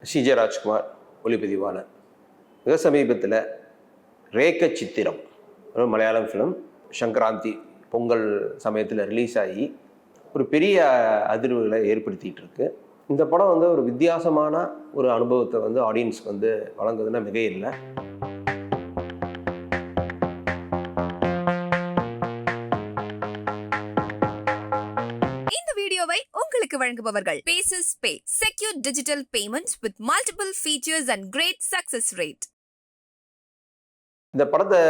CJ Rajkumar ஒளிப்பதிவாளர். மிக சமீபத்தில் ரேக்க சித்திரம் ஒரு மலையாளம் ஃபிலிம் சங்கராந்தி பொங்கல் சமயத்தில் ரிலீஸ் ஆகி ஒரு பெரிய அதிர்வுகளை ஏற்படுத்திகிட்டு இருக்கு. இந்த படம் வந்து ஒரு வித்தியாசமான ஒரு அனுபவத்தை வந்து ஆடியன்ஸ்க்கு வந்து வழங்குதுன்னா மிக இல்லை. உங்களுக்கு வழங்குபவர்கள் பேசஸ் பே, secure digital payments with multiple features and great success rate. இந்த படத்தை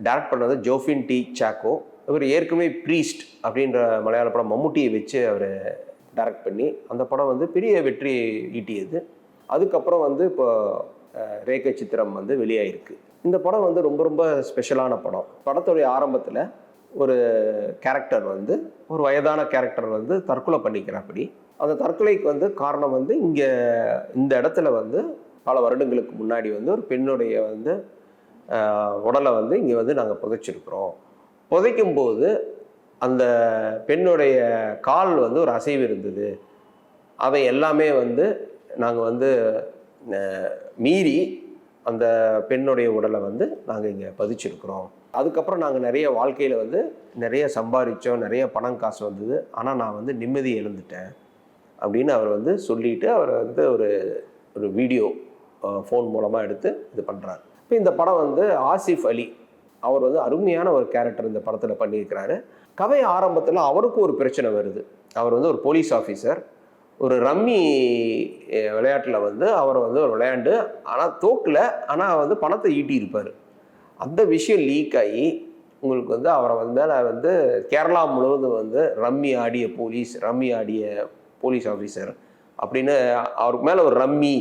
டைரக்ட் பண்ணது ஜோஃபின் டி சாக்கோ. இவர் ஏற்கனவே ப்ரீஸ்ட் அப்படின்ற மலையாள படம் மம்முட்டியை வச்சு அவர் டைரக்ட் பண்ணி அந்த படம் வந்து பெரிய வெற்றி ஈட்டியது. அதுக்கப்புறம் வந்து இப்போ ரேக்க சித்திரம் வந்து வெளியாயிருக்கு. இந்த படம் வந்து ரொம்ப ரொம்ப ஸ்பெஷலான படம். படத்துடைய ஆரம்பத்தில் ஒரு கேரக்டர் வந்து ஒரு வயதான கேரக்டர் வந்து தற்கொலை பண்ணிக்கிறாப்படி. அந்த தற்கொலைக்கு வந்து காரணம் வந்து இங்கே இந்த இடத்துல வந்து பல வருடங்களுக்கு முன்னாடி வந்து ஒரு பெண்ணுடைய வந்து உடலை வந்து இங்கே வந்து நாங்கள் புதைச்சிருக்கிறோம். புதைக்கும்போது அந்த பெண்ணுடைய கால் வந்து ஒரு அசைவு இருந்தது. அதை எல்லாமே வந்து நாங்கள் வந்து மீறி அந்த பெண்ணுடைய உடலை வந்து நாங்கள் இங்கே பதிச்சிருக்கிறோம். அதுக்கப்புறம் நாங்கள் நிறைய வாழ்க்கையில் வந்து நிறைய சம்பாதிச்சோம், நிறைய பணம் காசு வந்தது, ஆனால் நான் வந்து நிம்மதி எழுந்துட்டேன் அப்படின்னு அவர் வந்து சொல்லிட்டு அவர் வந்து ஒரு வீடியோ ஃபோன் மூலமாக எடுத்து இது பண்ணுறாரு. இப்போ இந்த படம் வந்து ஆசிஃப் அலி அவர் வந்து அருமையான ஒரு கேரக்டர் இந்த படத்தில் பண்ணியிருக்கிறாரு. கதை ஆரம்பத்தில் அவருக்கும் ஒரு பிரச்சனை வருது. அவர் வந்து ஒரு போலீஸ் ஆஃபீஸர். ஒரு ரம்மி விளையாட்டில் வந்து அவர் வந்து ஒரு விளையாண்டு ஆனால் தோக்கல, ஆனால் வந்து பணத்தை ஈட்டியிருப்பார். அந்த விஷயம் லீக் ஆகி உங்களுக்கு வந்து அவரை வந்து மேலே வந்து கேரளா முழுவதும் வந்து ரம்மி ஆடிய போலீஸ் ஆஃபீஸர் அப்படின்னு அவருக்கு மேலே ஒரு ரம்மி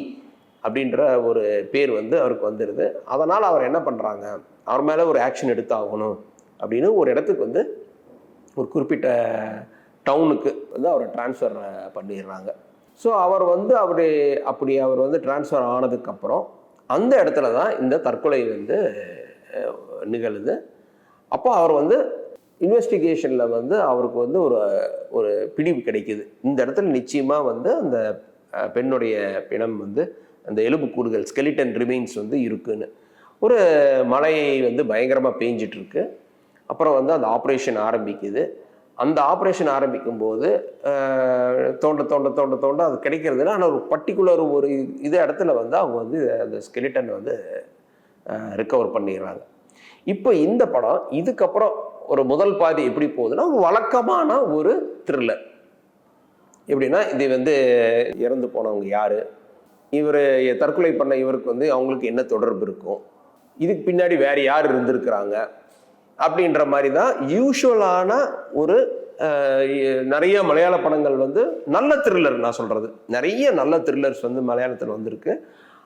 அப்படின்ற ஒரு பேர் வந்து அவருக்கு வந்துடுது. அதனால் அவர் என்ன பண்ணுறாங்க, அவர் மேலே ஒரு ஆக்ஷன் எடுத்தாகணும் அப்படின்னு ஒரு இடத்துக்கு வந்து ஒரு குறிப்பிட்ட டவுனுக்கு வந்து அவரை டிரான்ஸ்ஃபர் பண்ணிடுறாங்க. ஸோ அவர் வந்து அவர் வந்து டிரான்ஸ்ஃபர் ஆனதுக்கப்புறம் அந்த இடத்துல தான் இந்த தற்கொலை வந்து நிகழுது. அப்போ அவர் வந்து இன்வெஸ்டிகேஷனில் வந்து அவருக்கு வந்து ஒரு பிடிவு கிடைக்குது. இந்த இடத்துல நிச்சயமாக வந்து அந்த பெண்ணுடைய பிணம் வந்து அந்த எலும்புக்கூடுகள் ஸ்கெலிட்டன் ரிமைன்ஸ் வந்து இருக்குன்னு. ஒரு மழை வந்து பயங்கரமாக பெஞ்சிட்ருக்கு. அப்புறம் வந்து அந்த ஆப்ரேஷன் ஆரம்பிக்குது. அந்த ஆப்ரேஷன் ஆரம்பிக்கும்போது தோண்ட அது கிடைக்கிறதுனா ஆனால் ஒரு பர்டிகுலர் ஒரு இடத்துல வந்து அவங்க வந்து அந்த ஸ்கெலிட்டன் வந்து ரிக்கவர் பண்ணிடுறாங்க. இப்போ இந்த படம் இதுக்கப்புறம் ஒரு முதல் பாதி எப்படி போகுதுன்னா வழக்கமான ஒரு த்ரில்லர். எப்படின்னா இது வந்து இறந்து போனவங்க யார், இவர் தற்கொலை பண்ண இவருக்கு வந்து அவங்களுக்கு என்ன தொடர்பு இருக்கும், இதுக்கு பின்னாடி வேறு யார் இருந்திருக்கிறாங்க அப்படின்ற மாதிரி தான் யூஷுவலான ஒரு நிறைய மலையாள படங்கள் வந்து நல்ல த்ரில்லர். நான் சொல்கிறது நிறைய நல்ல த்ரில்லர்ஸ் வந்து மலையாளத்தில் வந்திருக்கு.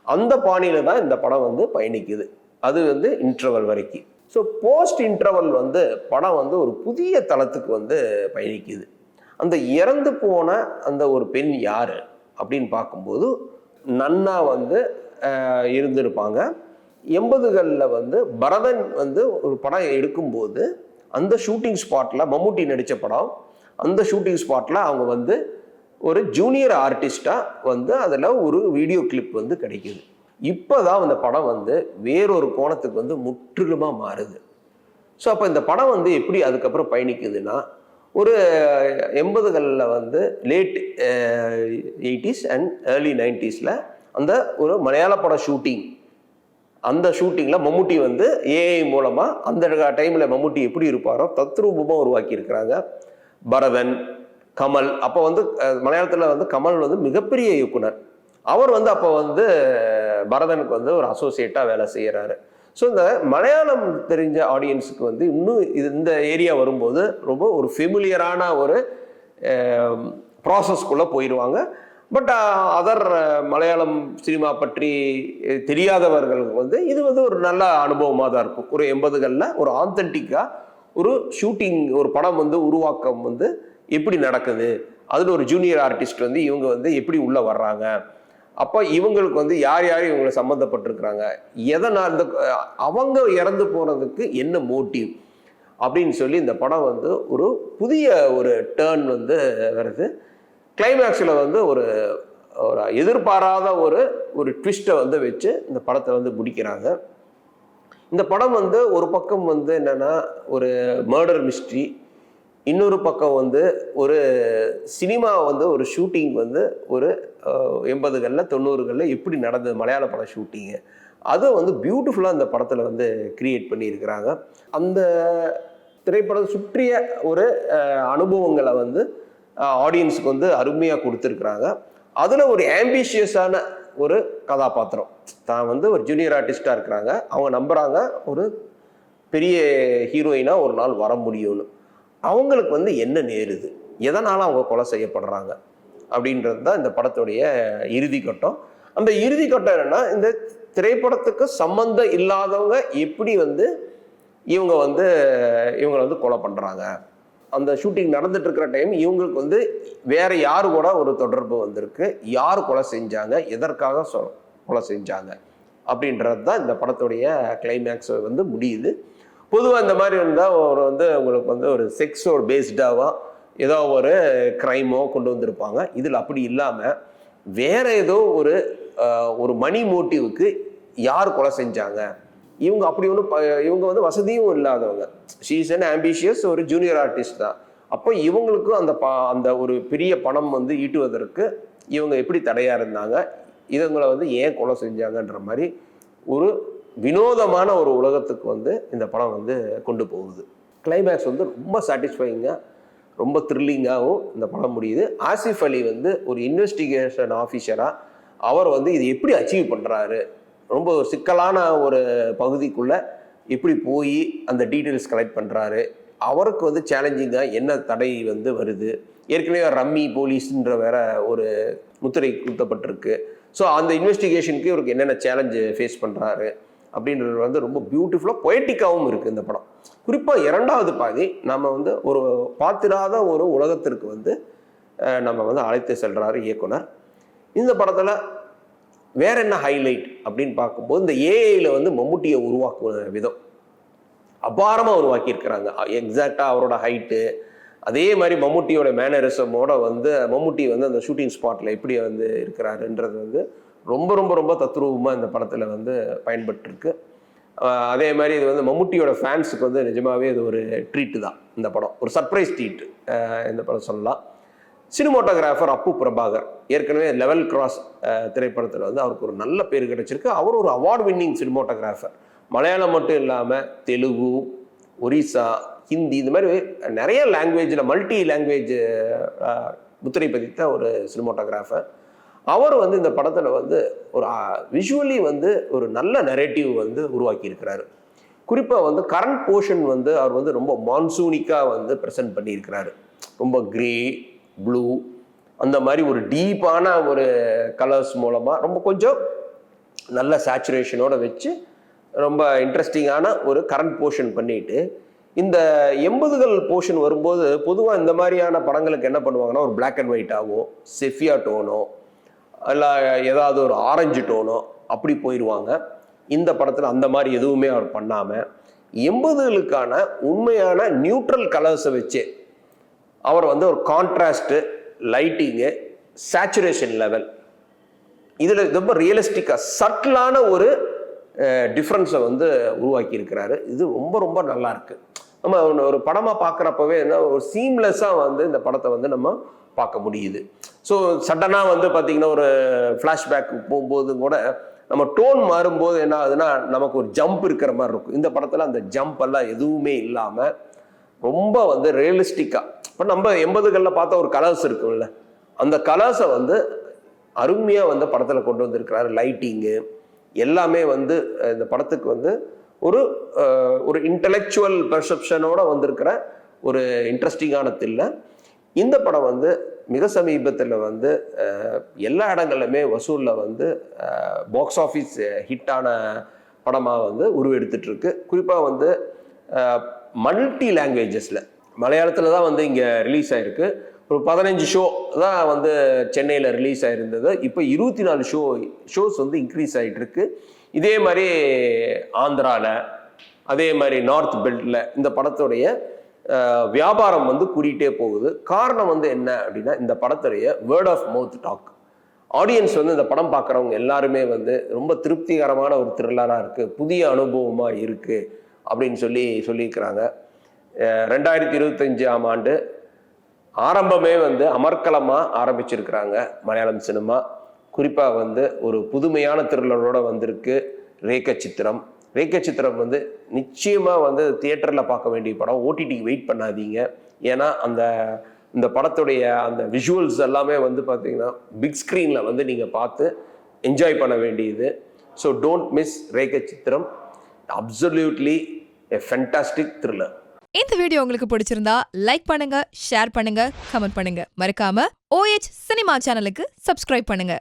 அந்த பாணியில் தான் இந்த படம் வந்து பயணிக்குது. அது வந்து இன்டர்வல் வரைக்கும். ஸோ போஸ்ட் இன்டர்வல் வந்து படம் வந்து ஒரு புதிய தளத்துக்கு வந்து பயணிக்குது. அந்த இறந்து போன அந்த ஒரு பெண் யார் அப்படின்னு பார்க்கும்போது நன்னா வந்து இருந்திருப்பாங்க. 80களில் வந்து பரதன் வந்து ஒரு படம் எடுக்கும்போது அந்த ஷூட்டிங் ஸ்பாட்டில் மம்முட்டி நடித்த படம், அந்த ஷூட்டிங் ஸ்பாட்டில் அவங்க வந்து ஒரு ஜூனியர் ஆர்டிஸ்டாக வந்து அதில் ஒரு வீடியோ கிளிப் வந்து கிடைக்குது. இப்போ தான் அந்த படம் வந்து வேறொரு கோணத்துக்கு வந்து முற்றிலுமாக மாறுது. ஸோ அப்போ இந்த படம் வந்து எப்படி அதுக்கப்புறம் பயணிக்குதுன்னா ஒரு 80களில் வந்து late 80s and early 90s அந்த ஒரு மலையாள படம் ஷூட்டிங், அந்த ஷூட்டிங்கில் மம்முட்டி வந்து ஏஐ மூலமாக அந்த டைமில் மம்முட்டி எப்படி இருப்பாரோ தத்ரூபமாக உருவாக்கி இருக்கிறாங்க. பரதன், கமல், அப்போ வந்து மலையாளத்தில் வந்து கமல் வந்து மிகப்பெரிய இயக்குனர். அவர் வந்து அப்போ வந்து பரதனுக்கு வந்து ஒரு அசோசியேட்டாக வேலை செய்கிறாரு. ஸோ இந்த மலையாளம் தெரிஞ்ச ஆடியன்ஸுக்கு வந்து இன்னும் இந்த ஏரியா வரும்போது ரொம்ப ஒரு ஃபெமிலியரான ஒரு ப்ராசஸ்க்குள்ளே போயிடுவாங்க. பட் அதர் மலையாளம் சினிமா பற்றி தெரியாதவர்களுக்கு வந்து இது வந்து ஒரு நல்ல அனுபவமாக தான் இருக்கும். ஒரு 80களில் ஒரு ஆத்தென்டிக்காக ஒரு ஷூட்டிங் ஒரு படம் வந்து உருவாக்கம் வந்து எப்படி நடக்குது, அதில் ஒரு ஜூனியர் ஆர்டிஸ்ட் வந்து இவங்க வந்து எப்படி உள்ளே வர்றாங்க, அப்போ இவங்களுக்கு வந்து யார் இவங்களை சம்மந்தப்பட்டிருக்கிறாங்க, எதனால் இந்த அவங்க இறந்து போனதுக்கு என்ன மோட்டிவ் அப்படின்னு சொல்லி இந்த படம் வந்து ஒரு புதிய ஒரு டேர்ன் வந்து வருது. கிளைமேக்ஸில் வந்து ஒரு ஒரு எதிர்பாராத ஒரு ட்விஸ்ட்டை வந்து வச்சு இந்த படத்தை வந்து முடிக்கிறாங்க. இந்த படம் வந்து ஒரு பக்கம் வந்து என்னன்னா ஒரு மர்டர் மிஸ்ட்ரி, இன்னொரு பக்கம் வந்து ஒரு சினிமா வந்து ஒரு ஷூட்டிங் வந்து ஒரு 80களில் 90களில் எப்படி நடந்தது மலையாள பட ஷூட்டிங்கு, அதை வந்து பியூட்டிஃபுல்லாக இந்த படத்தில் வந்து கிரியேட் பண்ணியிருக்கிறாங்க. அந்த திரைப்படம் சுற்றிய ஒரு அனுபவங்களை வந்து ஆடியன்ஸுக்கு வந்து அருமையாக கொடுத்துருக்குறாங்க. அதில் ஒரு ஆம்பிஷியஸான ஒரு கதாபாத்திரம், தான் வந்து ஒரு ஜூனியர் ஆர்டிஸ்டாக இருக்கிறாங்க, அவங்க நம்புகிறாங்க ஒரு பெரிய ஹீரோயினாக ஒரு நாள் வர முடியும்னு. அவங்களுக்கு வந்து என்ன நேருது, எதனால் அவங்க கொலை செய்யப்படுறாங்க அப்படின்றது தான் இந்த படத்துடைய இறுதி கட்டம். அந்த இறுதி கட்டம் என்னென்னா, இந்த திரைப்படத்துக்கு சம்மந்தம் இல்லாதவங்க எப்படி வந்து இவங்களை வந்து கொலை பண்ணுறாங்க. அந்த ஷூட்டிங் நடந்துட்டு இருக்கிற டைம் இவங்களுக்கு வந்து வேற யாரு கூட ஒரு தொடர்பு வந்திருக்கு, யார் கொலை செஞ்சாங்க, எதற்காக கொலை செஞ்சாங்க அப்படின்றது தான் இந்த படத்துடைய கிளைமேக்ஸ் வந்து முடியுது. பொதுவாக இந்த மாதிரி இருந்தால் வந்து உங்களுக்கு வந்து ஒரு செக்ஸோட பேஸ்டாவோ ஏதோ ஒரு க்ரைமோ கொண்டு வந்திருப்பாங்க. இதில் அப்படி இல்லாமல் வேற ஏதோ ஒரு மணி மோட்டிவுக்கு யார் கொலை செஞ்சாங்க, இவங்க அப்படி இவங்க வந்து வசதியும் இல்லாதவங்க, ஷீ இஸ் அன் ஆம்பிஷியஸ் ஒரு ஜூனியர் ஆர்டிஸ்ட் தான். அப்போ இவங்களுக்கும் அந்த ஒரு பெரிய பணம் வந்து ஈட்டுவதற்கு இவங்க எப்படி தடையாக இருந்தாங்க, இவங்களை வந்து ஏன் கொலை செஞ்சாங்கன்ற மாதிரி ஒரு வினோதமான ஒரு உலகத்துக்கு வந்து இந்த படம் வந்து கொண்டு போகுது. கிளைமேக்ஸ் வந்து ரொம்ப சாட்டிஸ்ஃபைங்காக ரொம்ப த்ரில்லிங்காகவும் இந்த படம் முடியுது. ஆசிஃப் அலி வந்து ஒரு இன்வெஸ்டிகேஷன் ஆஃபீஸராக அவர் வந்து இது எப்படி அச்சீவ் பண்ணுறாரு, ரொம்ப சிக்கலான ஒரு பகுதிக்குள்ளே எப்படி போய் அந்த டீட்டெயில்ஸ் கலெக்ட் பண்ணுறாரு, அவருக்கு வந்து சேலஞ்சிங்காக என்ன தடை வந்து வருது, ஏற்கனவே ரம்மி போலீஸ்ன்ற வேற ஒரு முத்திரை குத்தப்பட்டிருக்கு. ஸோ அந்த இன்வெஸ்டிகேஷனுக்கு இவருக்கு என்னென்ன சேலஞ்சு ஃபேஸ் பண்ணுறாரு அப்படின்றது வந்து ரொம்ப பியூட்டிஃபுல்லாக பொயட்டிக்காகவும் இருக்குது இந்த படம். குறிப்பாக இரண்டாவது பாதி நம்ம வந்து ஒரு பார்த்திராத ஒரு உலகத்திற்கு வந்து நம்ம வந்து அழைத்து செல்கிறாரு இயக்குனர். இந்த படத்தில் வேற என்ன ஹைலைட் அப்படின்னு பார்க்கும்போது, இந்த ஏஐயில் வந்து மம்முட்டியை உருவாக்குற விதம் அபாரமாக உருவாக்கியிருக்கிறாங்க. எக்ஸாக்டாக அவரோட ஹைட்டு, அதே மாதிரி மம்முட்டியோட மேனரிசமோட வந்து மம்முட்டி வந்து அந்த ஷூட்டிங் ஸ்பாட்டில் எப்படி வந்து இருக்கிறாருன்றது வந்து ரொம்ப ரொம்ப ரொம்ப தத்ரூபமாக இந்த படத்தில் வந்து பயன்பட்டுருக்கு. அதே மாதிரி இது வந்து மம்முட்டியோட ஃபேன்ஸுக்கு வந்து நிஜமாகவே இது ஒரு ட்ரீட்டு தான் இந்த படம், ஒரு சர்ப்ரைஸ் ட்ரீட்டு இந்த படம் சொல்லலாம். சினிமோட்டோகிராஃபர் அப்பு பிரபாகர் ஏற்கனவே லெவல் கிராஸ் திரைப்படத்தில் வந்து அவருக்கு ஒரு நல்ல பேர் கிடைச்சிருக்கு. அவர் ஒரு அவார்ட் வின்னிங் சினிமோட்டோகிராஃபர். மலையாளம் மட்டும் இல்லாமல் தெலுங்கு, ஒரிசா, ஹிந்தி, இந்த மாதிரி நிறைய லாங்குவேஜில் மல்டி லாங்குவேஜ் முத்திரை பதித்த ஒரு சினிமோட்டோகிராஃபர். அவர் வந்து இந்த படத்தில் வந்து ஒரு விஷுவலி வந்து ஒரு நல்ல நரேட்டிவ் வந்து உருவாக்கி இருக்கிறாரு. குறிப்பாக வந்து கரண்ட் போர்ஷன் வந்து அவர் வந்து ரொம்ப மான்சூனிக்காக வந்து ப்ரெசென்ட் பண்ணியிருக்கிறாரு. ரொம்ப கிரே, ப்ளூ, அந்த மாதிரி ஒரு டீப்பான ஒரு கலர்ஸ் மூலமாக ரொம்ப கொஞ்சம் நல்ல சேச்சுரேஷனோட வச்சு ரொம்ப இன்ட்ரெஸ்டிங்கான ஒரு கரண்ட் போர்ஷன் பண்ணிட்டு, இந்த 80கள் போர்ஷன் வரும்போது பொதுவாக இந்த மாதிரியான படங்களுக்கு என்ன பண்ணுவாங்கன்னா ஒரு பிளாக் அண்ட் ஒயிட்டாவோ செஃபியா டோனோ இல்லை ஏதாவது ஒரு ஆரஞ்சு டோனோ அப்படி போயிடுவாங்க. இந்த படத்தில் அந்த மாதிரி எதுவுமே அவர் பண்ணாமல் 80களுக்கான உண்மையான நியூட்ரல் கலர்ஸை வச்சு அவர் வந்து ஒரு கான்ட்ராஸ்ட்டு, லைட்டிங்கு, சேச்சுரேஷன் லெவல், இதில் ரொம்ப ரியலிஸ்டிக்காக சட்டிலான ஒரு டிஃப்ரென்ஸை வந்து உருவாக்கி இருக்கிறாரு. இது ரொம்ப ரொம்ப நல்லா இருக்கு. நம்ம ஒரு படமாக பார்க்குறப்பவே என்ன ஒரு சீம்லெஸ்ஸாக வந்து இந்த படத்தை வந்து நம்ம பார்க்க முடியுது. ஸோ சடனாக வந்து பார்த்திங்கன்னா ஒரு ஃப்ளாஷ்பேக் போகும்போது கூட நம்ம டோன் மாறும்போது என்ன ஆகுதுன்னா நமக்கு ஒரு ஜம்ப் இருக்கிற மாதிரி இருக்கும். இந்த படத்தில் அந்த ஜம்ப் எல்லாம் எதுவுமே இல்லாமல் ரொம்ப வந்து ரியலிஸ்டிக்காக, இப்போ நம்ம 80களில் பார்த்த ஒரு கலர்ஸ் இருக்கும்ல, அந்த கலர்ஸை வந்து அருமையாக வந்து படத்தில் கொண்டு வந்திருக்கிறாரு. லைட்டிங்கு எல்லாமே வந்து இந்த படத்துக்கு வந்து ஒரு இன்டலெக்சுவல் பெர்செப்ஷனோட வந்திருக்கிற ஒரு இன்ட்ரெஸ்டிங்கான த்ரில்லர். இந்த படம் வந்து மிக சமீபத்தில் வந்து எல்லா இடங்கள்லையுமே வசூலில் வந்து பாக்ஸ் ஆஃபீஸ் ஹிட்டான படமாக வந்து உருவெடுத்துட்ருக்கு. குறிப்பாக வந்து மல்டி லாங்குவேஜஸில் மலையாளத்தில் தான் வந்து இங்கே ரிலீஸ் ஆகிருக்கு. ஒரு 15 ஷோ தான் வந்து சென்னையில் ரிலீஸ் ஆகிருந்தது. இப்போ 24 ஷோஸ் வந்து இன்க்ரீஸ் ஆகிட்டு இருக்கு. இதே மாதிரி ஆந்திராவில், அதே மாதிரி நார்த் பெல்ட்டில் இந்த படத்துடைய வியாபாரம் வந்து கூடிட்டே போகுது. காரணம் வந்து என்ன அப்படின்னா இந்த படத்துடைய word of mouth talk. Audience வந்து இந்த படம் பார்க்குறவங்க எல்லாருமே வந்து ரொம்ப திருப்திகரமான ஒரு த்ரில்லராக இருக்குது, புதிய அனுபவமாக இருக்குது அப்படின்னு சொல்லியிருக்கிறாங்க. 2025ஆம் ஆண்டு ஆரம்பமே வந்து அமர்க்கலமாக ஆரம்பிச்சிருக்கிறாங்க மலையாளம் சினிமா. குறிப்பாக வந்து ஒரு புதுமையான த்ரில்லரோட வந்திருக்கு ரேக சித்திரம் வந்து நிச்சயமாக வந்து தியேட்டரில் பார்க்க வேண்டிய படம். ஓடிடிக்கு வெயிட் பண்ணாதீங்க. ஏன்னா இந்த படத்துடைய அந்த விஷுவல்ஸ் எல்லாமே வந்து பார்த்தீங்கன்னா பிக் ஸ்க்ரீனில் வந்து நீங்கள் பார்த்து என்ஜாய் பண்ண வேண்டியது. ஸோ டோன்ட் மிஸ் ரேக சித்திரம். அப்சல்யூட்லி எ ஃபென்டாஸ்டிக் த்ரில்லர். இந்த வீடியோ உங்களுக்கு பிடிச்சிருந்தா லைக் பண்ணுங்க, ஷேர் பண்ணுங்க, கமெண்ட் பண்ணுங்க. மறக்காம OH சினிமா சேனலுக்கு சப்ஸ்கிரைப் பண்ணுங்க.